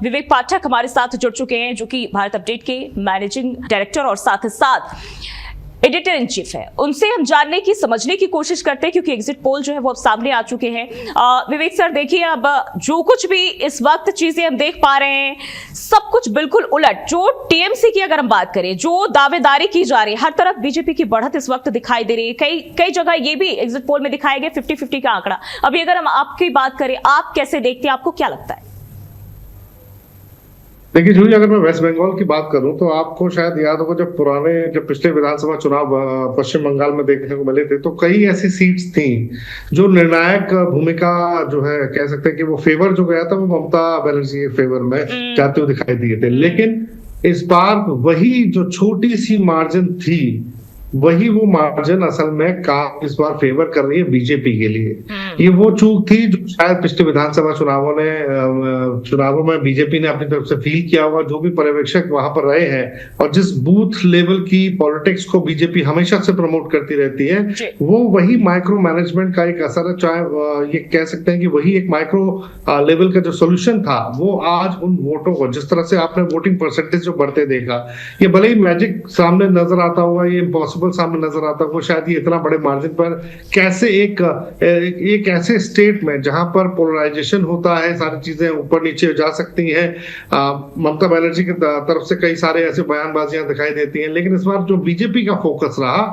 विवेक पाठक हमारे साथ जुड़ चुके हैं, जो कि भारत अपडेट के मैनेजिंग डायरेक्टर और साथ ही साथ एडिटर इन चीफ है। उनसे हम जानने की समझने की कोशिश करते हैं, क्योंकि एग्जिट पोल जो है वो अब सामने आ चुके हैं। विवेक सर, देखिए, अब जो कुछ भी इस वक्त चीजें हम देख पा रहे हैं, सब कुछ बिल्कुल उलट। जो टीएमसी की अगर हम बात करें, जो दावेदारी की जा रही है, हर तरफ बीजेपी की बढ़त इस वक्त दिखाई दे रही है। कई जगह ये भी एग्जिट पोल में दिखाया गया 50-50 का आंकड़ा। अभी अगर हम आपकी बात करें, आप कैसे देखते हैं, आपको क्या लगता है? देखिए जूही, अगर मैं वेस्ट बंगाल की बात करूं तो आपको शायद याद होगा जब पिछले विधानसभा चुनाव पश्चिम बंगाल में देखने को मिले थे, तो कई ऐसी सीट्स थी जो निर्णायक भूमिका जो है कह सकते हैं कि वो फेवर जो गया था वो ममता बनर्जी के फेवर में जाते हुए दिखाई दिए थे। लेकिन इस बार वही जो छोटी सी मार्जिन थी, वही वो मार्जिन असल में काम इस बार फेवर कर रही है बीजेपी के लिए। ये वो चूक थी जो शायद पिछले विधानसभा चुनावों में बीजेपी ने अपनी तरफ से फील किया होगा। जो भी पर्यवेक्षक वहां पर रहे हैं और जिस बूथ लेवल की पॉलिटिक्स को बीजेपी हमेशा से प्रमोट करती रहती है, वो वही माइक्रो मैनेजमेंट का एक असर है। चाहे ये कह सकते हैं कि वही एक माइक्रो लेवल का जो सोल्यूशन था, वो आज उन वोटों को, जिस तरह से आपने वोटिंग परसेंटेज जो बढ़ते देखा, ये भले ही मैजिक सामने नजर आता होगा, ये इम्पॉसिबल सामने नजर आता है, वो शायद ये इतना बड़े मार्जिन पर कैसे एक ऐसे स्टेट में जहां पर पोलराइजेशन होता है, सारी चीजें ऊपर नीचे जा सकती हैं। ममता बनर्जी की तरफ से कई सारे ऐसे बयानबाजियां दिखाई देती हैं, लेकिन इस बार जो बीजेपी का फोकस रहा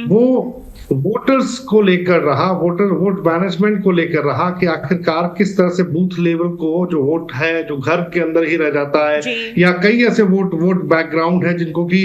वो वोटर्स को लेकर रहा, वोट मैनेजमेंट को लेकर रहा कि आखिरकार किस तरह से बूथ लेवल को जो वोट है, जो घर के अंदर ही रह जाता है, या कई ऐसे वोट बैकग्राउंड है जिनको कि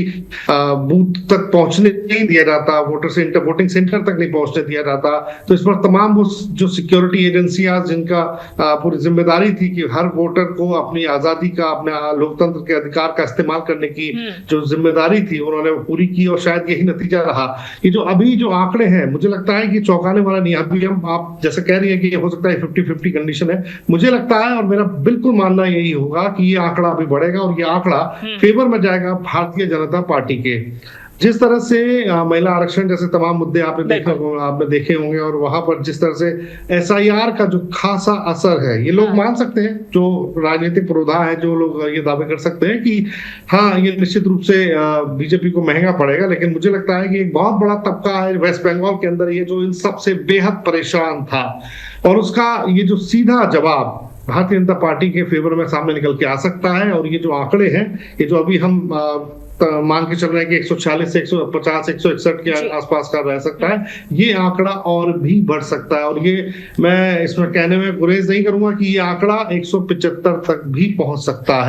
बूथ तक पहुंचने नहीं दिया जाता, वोटिंग सेंटर तक नहीं पहुंचने दिया जाता। तो इस पर तमाम वो जो सिक्योरिटी एजेंसियां जिनका पूरी जिम्मेदारी थी कि हर वोटर को अपनी आजादी का, अपने लोकतंत्र के अधिकार का इस्तेमाल करने की जो जिम्मेदारी थी, उन्होंने पूरी की। और शायद यही नतीजा रहा कि जो अभी जो आंकड़े हैं, मुझे लगता है कि चौंकाने वाला नहीं। अभी आप जैसे कह रही है कि हो सकता है 50-50 कंडीशन है, मुझे लगता है और मेरा बिल्कुल मानना यही होगा कि ये आंकड़ा अभी बढ़ेगा और ये आंकड़ा फेवर में जाएगा भारतीय जनता पार्टी के। जिस तरह से महिला आरक्षण जैसे तमाम मुद्दे आपने देखे होंगे, और वहां पर जिस तरह से एसआईआर का जो खासा असर है, ये लोग मान सकते हैं, जो राजनीतिक पुरोधा है, जो लोग ये दावे कर सकते हैं कि हाँ, ये निश्चित रूप से बीजेपी को महंगा पड़ेगा। लेकिन मुझे लगता है कि एक बहुत बड़ा तबका है वेस्ट बंगाल के अंदर, ये जो इन सबसे बेहद परेशान था, और उसका ये जो सीधा जवाब भारतीय जनता पार्टी के फेवर में सामने निकल के आ सकता है। और ये जो आंकड़े हैं, ये जो अभी हम मान के चल रहे हैं कि 140 से 150 161 के आसपास का रह सकता है, ये आंकड़ा और भी बढ़ सकता है। और ये मैं इसमें कहने में गुरेज नहीं करूंगा कि ये आंकड़ा 175 तक भी पहुंच सकता है।